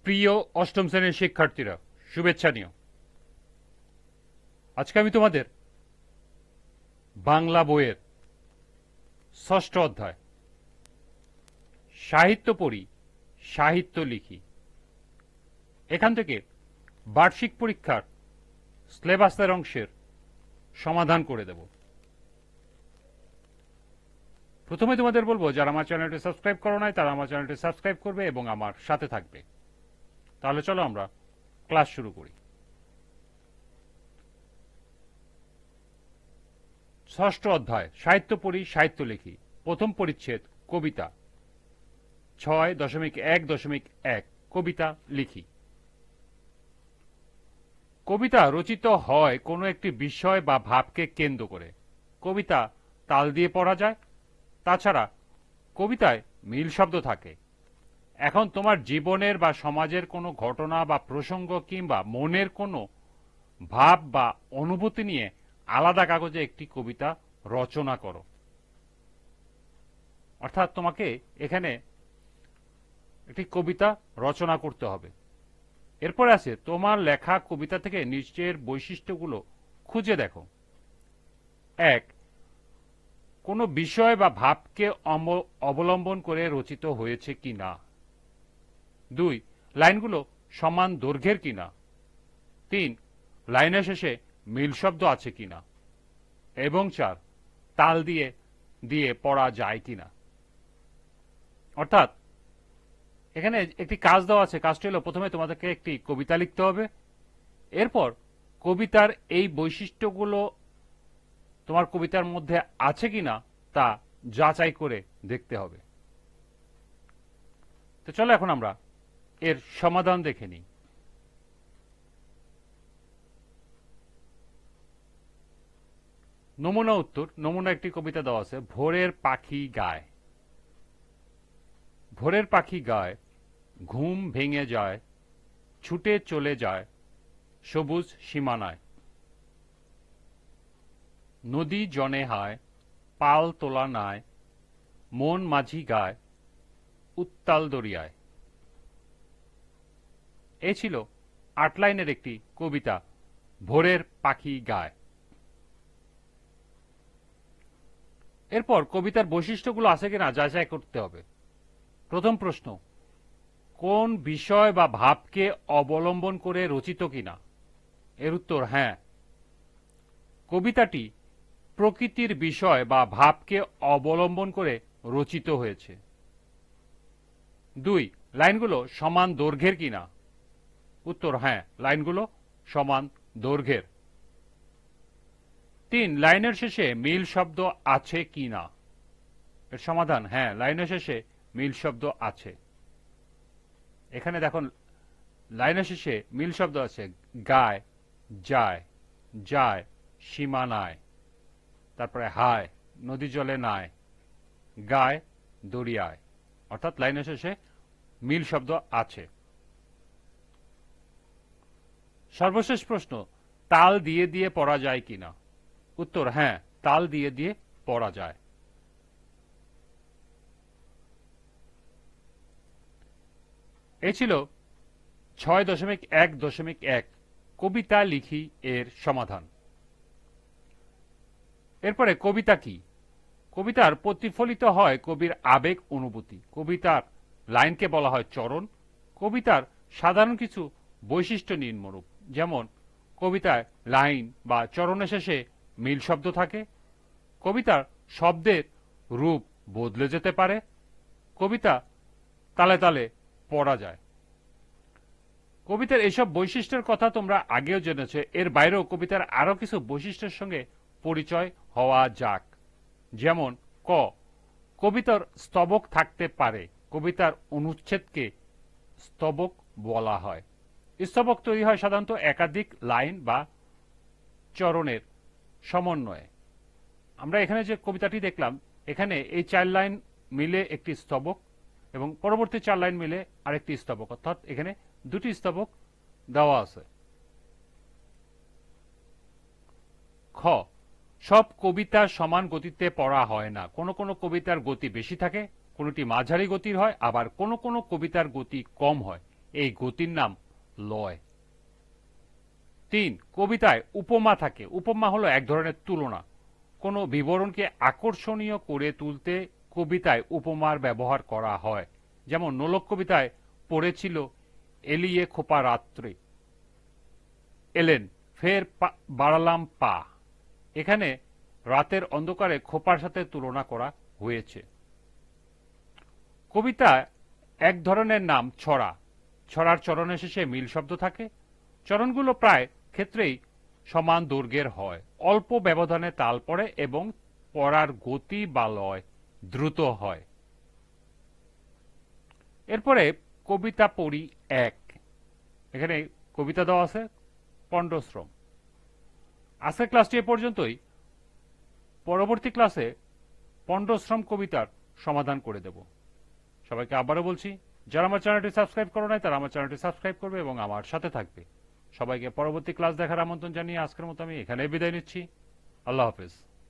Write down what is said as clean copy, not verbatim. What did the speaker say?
প্রিয় অষ্টম শ্রেণীর শিক্ষার্থীরা, শুভেচ্ছা নিও। আজকে আমি তোমাদের বাংলা বইয়ের ষষ্ঠ অধ্যায় সাহিত্য পড়ি, সাহিত্য লিখি এখান থেকে বার্ষিক পরীক্ষার সিলেবাসের অংশের সমাধান করে দেব। প্রথমে তোমাদের বলবো, যারা আমার চ্যানেলটি সাবস্ক্রাইব করো নাই তারা আমার চ্যানেলটি সাবস্ক্রাইব করবে এবং আমার সাথে থাকবে। তাহলে চলো আমরা ক্লাস শুরু করি। ষষ্ঠ অধ্যায় সাহিত্য পড়ি, সাহিত্য লিখি, প্রথম পরিচ্ছেদ কবিতা 6.1.1 কবিতা লিখি। কবিতা রচিত হয় কোনো একটি বিষয় বা ভাবকে কেন্দ্র করে। কবিতা তাল দিয়ে পড়া যায়। তাছাড়া কবিতায় মিল শব্দ থাকে। এখন তোমার জীবনের বা সমাজের কোনো ঘটনা বা প্রসঙ্গ কিংবা মনের কোনো ভাব বা অনুভূতি নিয়ে আলাদা কাগজে একটি কবিতা রচনা করো। অর্থাৎ তোমাকে এখানে একটি কবিতা রচনা করতে হবে। এরপর আছে তোমার লেখা কবিতা থেকে নিচের বৈশিষ্ট্যগুলো খুঁজে দেখো। 1. কোনো বিষয় বা ভাবকে অবলম্বন করে রচিত হয়েছে কিনা। 2. লাইনগুলো সমান দৈর্ঘ্যের কিনা। 3. লাইনের শেষে মিল শব্দ আছে কিনা। এবং 4. তাল দিয়ে দিয়ে পড়া যায় কিনা। অর্থাৎ এখানে একটি কাজ দেওয়া আছে। কাজটি হলো, প্রথমে তোমাদেরকে একটি কবিতা লিখতে হবে। এরপর কবিতার এই বৈশিষ্ট্যগুলো তোমার কবিতার মধ্যে আছে কিনা তা যাচাই করে দেখতে হবে। তো চলো এখন আমরা এর সমাধান দেখে নিই। নমুনা উত্তর। নমুনা একটি কবিতা দেওয়া আছে। ভোরের পাখি গায়। ভোরের পাখি গায়, ঘুম ভেঙে যায়, ছুটে চলে যায় সবুজ সীমানায়। নদী জনে হায়, পাল তোলা নায়, মন মাঝি গায় উত্তাল দরিয়ায়। এ ছিল 8 লাইনের একটি কবিতা, ভোরের পাখি গায়। এরপর কবিতার বৈশিষ্ট্যগুলো আছে কিনা যাচাই করতে হবে। প্রথম প্রশ্ন, কোন বিষয় বা ভাবকে অবলম্বন করে রচিত কিনা। এর উত্তর হ্যাঁ। কবিতাটি প্রকৃতির বিষয় বা ভাবকে অবলম্বন করে রচিত হয়েছে। 2. লাইনগুলো সমান দৈর্ঘ্যের কিনা। উত্তর হ্যাঁ, লাইনগুলো সমান দৈর্ঘ্যের। 3. লাইনের শেষে মিল শব্দ আছে কিনা। এর সমাধান হ্যাঁ, লাইনের শেষে মিল শব্দ আছে। এখানে দেখুন, লাইনের শেষে মিল শব্দ আছে। গায়, যায়, যায় সীমানায়, তারপরে হায়, নদী জলে নায়, গায়, দরিয়ায়। অর্থাৎ লাইনের শেষে মিল শব্দ আছে। সর্বশেষ প্রশ্ন, তাল দিয়ে দিয়ে পড়া যায় কিনা। উত্তর হ্যাঁ, তাল দিয়ে দিয়ে পড়া যায়। এ ছিল 6.1.1 কবিতা লিখি এর সমাধান। এরপরে কবিতা কি। কবিতার প্রতিফলিত হয় কবির আবেগ অনুভূতি। কবিতার লাইনকে বলা হয় চরণ। কবিতার সাধারণ কিছু বৈশিষ্ট্য নিম্নরূপ, যেমন কবিতায় লাইন বা চরণের শেষে মিল শব্দ থাকে। কবিতার শব্দের রূপ বদলে যেতে পারে। কবিতা তালে তালে পড়া যায়। কবিতার এসব বৈশিষ্ট্যের কথা তোমরা আগেও জেনেছো। এর বাইরেও কবিতার আরো কিছু বৈশিষ্ট্যের সঙ্গে পরিচয় হওয়া যাক। যেমন ক, কবিতার স্তবক থাকতে পারে। কবিতার অনুচ্ছেদকে স্তবক বলা হয়। স্তবক তৈরি হয় সাধারণত একাধিক লাইন বা চরণের সমন্বয়ে। আমরা এখানে যে কবিতাটি দেখলাম, এখানে এই 4 লাইন মিলে একটি স্তবক এবং পরবর্তী 4 লাইন মিলে আরেকটি স্তবক, অর্থাৎ এখানে দুটি স্তবক দেওয়া আছে। খ, সব কবিতা সমান গতিতে পড়া হয় না। কোন কোন কবিতার গতি বেশি থাকে, কোনটি মাঝারি গতির হয়, আবার কোন কোন কবিতার গতি কম হয়। এই গতির নাম লয়। 3, কবিতায় উপমা থাকে। উপমা হলো এক ধরনের তুলনা। কোনো বিবরণকে আকর্ষণীয় করে তুলতে কবিতায় উপমার ব্যবহার করা হয়। যেমন নোলক কবিতায় পড়েছিল এলিয়ে খোপা রাত্রে এলেন ফের বাড়ালাম পা। এখানে রাতের অন্ধকারে খোপার সাথে তুলনা করা হয়েছে। কবিতা এক ধরনের নাম ছড়া। ছড়ার চরণের শেষে মিল শব্দ থাকে। চরণগুলো প্রায় ক্ষেত্রেই সমান দৈর্ঘ্যের হয়। অল্প ব্যবধানে তাল পড়ে এবং পড়ার গতি বা লয় দ্রুত হয়। এরপরে কবিতা পড়ি 1। এখানে কবিতা দেওয়া আছে পণ্ডশ্রম। আজকের ক্লাসটি এ পর্যন্তই। পরবর্তী ক্লাসে পণ্ডশ্রম কবিতার সমাধান করে দেব। সবাইকে আবারও বলছি, যারা আমার চ্যানেলটি সাবস্ক্রাইব করো নাই তারা আমার চ্যানেলটি সাবস্ক্রাইব করবে এবং আমার সাথে থাকবে। সবাইকে পরবর্তী ক্লাস দেখার আমন্ত্রণ জানিয়ে আজকের মতো আমি এখানে বিদায় নিচ্ছি। আল্লাহ হাফেজ।